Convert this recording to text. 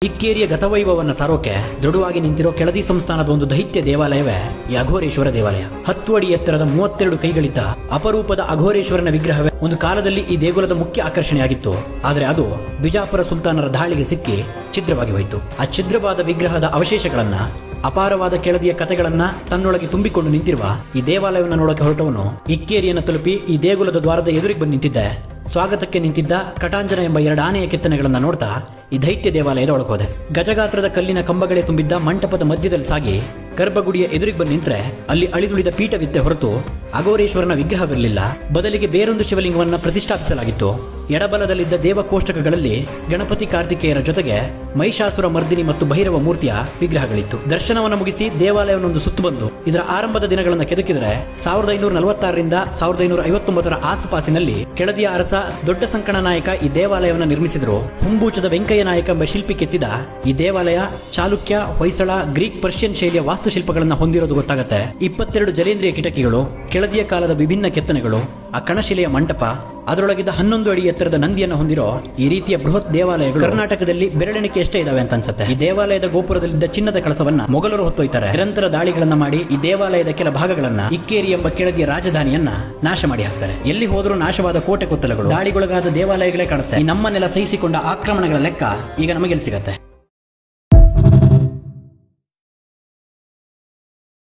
ಇಕ್ಕೇರಿಯ ಗತವೈಭವವನ್ನು ಸಾರೋಕೆ ದೃಢವಾಗಿ ನಿಂತಿರೋ ಕೆಳದಿ ಸಂಸ್ಥಾನದ ಒಂದು ದೈತ್ಯ ದೇವಾಲಯವೇ ಈ ಅಘೋರೇಶ್ವರ ದೇವಾಲಯ. 10 ಅಡಿ ಎತ್ತರದ 32 ಕೈಗಳಿದ್ದ ಅಪರೂಪದ ಅಘೋರೇಶ್ವರನ ವಿಗ್ರಹವೇ ಒಂದು ಕಾಲದಲ್ಲಿ ಈ ದೇಗುಲದ ಮುಖ್ಯ ಆಕರ್ಷಣೆಯಾಗಿತ್ತು. ಆದರೆ ಅದು ಬಿಜಾಪುರ ಸುಲ್ತಾನರ ದಾಳಿಗೆ ಸಿಕ್ಕಿ ಛಿದ್ರವಾಗಿ ಹೋಯಿತು. ಆ ಛಿದ್ರವಾದ ವಿಗ್ರಹದ ಅವಶೇಷಗಳನ್ನ, ಅಪಾರವಾದ ಕೆಳದಿಯ ಕಥೆಗಳನ್ನ ತನ್ನೊಳಗೆ ತುಂಬಿಕೊಂಡು ನಿಂತಿರುವ ಈ ದೇವಾಲಯವನ್ನು ನೋಡೋಕೆ ಹೊರಟವನು ಇಕ್ಕೇರಿಯನ್ನು ತಲುಪಿ ಈ ದೇಗುಲದ ದ್ವಾರದ ಎದುರಿಗೆ ಬಂದು ನಿಂತಿದ್ದೆ. ಸ್ವಾಗತಕ್ಕೆ ನಿಂತಿದ್ದ ಕಟಾಂಜನ ಎಂಬ 2 ಆನೆಯ ಕೆತ್ತನೆಗಳನ್ನ ನೋಡ್ತಾ ಈ ದೈತ್ಯ ದೇವಾಲಯದ ಒಳಗೋದೆ. ಗಜಗಾತ್ರದ ಕಲ್ಲಿನ ಕಂಬಗಳೇ ತುಂಬಿದ್ದ ಮಂಟಪದ ಮಧ್ಯದಲ್ಲಿ ಸಾಗಿ ಗರ್ಭಗುಡಿಯ ಎದುರಿಗೆ ಬಂದು ನಿಂತ್ರೆ ಅಲ್ಲಿ ಅಳಿದುಳಿದ ಪೀಠವಿದ್ದೆ ಹೊರತು ಅಘೋರೇಶ್ವರನ ವಿಗ್ರಹವಿರಲಿಲ್ಲ. ಬದಲಿಗೆ ಬೇರೊಂದು ಶಿವಲಿಂಗವನ್ನ ಪ್ರತಿಷ್ಠಾಪಿಸಲಾಗಿತ್ತು. ಎಡಬಲದಲ್ಲಿದ್ದ ದೇವಕೋಷ್ಟಕಗಳಲ್ಲಿ ಗಣಪತಿ ಕಾರ್ತಿಕೇಯರ ಜೊತೆಗೆ ಮಹಿಷಾಸುರ ಮರ್ದಿನಿ ಮತ್ತು ಭೈರವ ಮೂರ್ತಿಯ ವಿಗ್ರಹಗಳಿತ್ತು. ದರ್ಶನವನ್ನು ಮುಗಿಸಿ ದೇವಾಲಯವನ್ನೊಂದು ಸುತ್ತು ಬಂದು ಇದರ ಆರಂಭದ ದಿನಗಳನ್ನು ಕೆದಕಿದರೆ 1546ರಿಂದ 1559ರ ಆಸುಪಾಸಿನಲ್ಲಿ ಕೆಳದಿಯ ಅರಸ ದೊಡ್ಡ ಸಂಕಣ ನಾಯಕ ಈ ದೇವಾಲಯವನ್ನು ನಿರ್ಮಿಸಿದರು. ಹುಂಬೂಚದ ವೆಂಕಯ್ಯ ನಾಯಕ ಎಂಬ ಶಿಲ್ಪಿ ಕೆತ್ತಿದ ಈ ದೇವಾಲಯ ಚಾಲುಕ್ಯ, ಹೊಯ್ಸಳ, ಗ್ರೀಕ್, ಪರ್ಷಿಯನ್ ಶೈಲಿಯ ವಾಸ್ತುಶಿಲ್ಪಗಳನ್ನು ಹೊಂದಿರೋದು ಗೊತ್ತಾಗುತ್ತೆ. 22 ಜಲೇಂದ್ರಿಯ ಕಿಟಕಿಗಳು, ಕೆಳದಿಯ ಕಾಲದ ವಿಭಿನ್ನ ಕೆತ್ತನೆಗಳು, ಆ ಕಣಶಿಲೆಯ ಮಂಟಪ, ಅದರೊಳಗಿದ್ದ 11 ಅಡಿ ಎತ್ತರದ ನಂದಿಯನ್ನು ಹೊಂದಿರೋ ಈ ರೀತಿಯ ಬೃಹತ್ ದೇವಾಲಯಗಳು ಕರ್ನಾಟಕದಲ್ಲಿ ಬೆರಳೆಣಿಕೆ ಎಷ್ಟೇ ಇದಾವೆ ಅಂತ ಅನ್ಸುತ್ತೆ. ಈ ದೇವಾಲಯದ ಗೋಪುರದಲ್ಲಿದ್ದ ಚಿನ್ನದ ಕಳಸವನ್ನ ಮೊಘಲರು ಹೊತ್ತೊಯ್ತಾರೆ. ನಿರಂತರ ದಾಳಿಗಳನ್ನ ಮಾಡಿ ಈ ದೇವಾಲಯದ ಕೆಲ ಭಾಗಗಳನ್ನ, ಇಕ್ಕೇರಿ ಎಂಬ ಕೆಳದಿಯ ರಾಜಧಾನಿಯನ್ನ ನಾಶ ಮಾಡಿ ಹಾಕ್ತಾರೆ. ಎಲ್ಲಿ ಹೋದರೂ ನಾಶವಾದ ಕೋಟೆ ಕೊತ್ತಲಗಳು, ದಾಳಿಗೊಳಗಾದ ದೇವಾಲಯಗಳೇ ಕಾಣುತ್ತೆ. ಈ ನಮ್ಮ ನೆಲ ಸಹಿಸಿಕೊಂಡ ಆಕ್ರಮಣಗಳ ಲೆಕ್ಕ ಈಗ ನಮಗೆ ಸಿಗತ್ತೆ.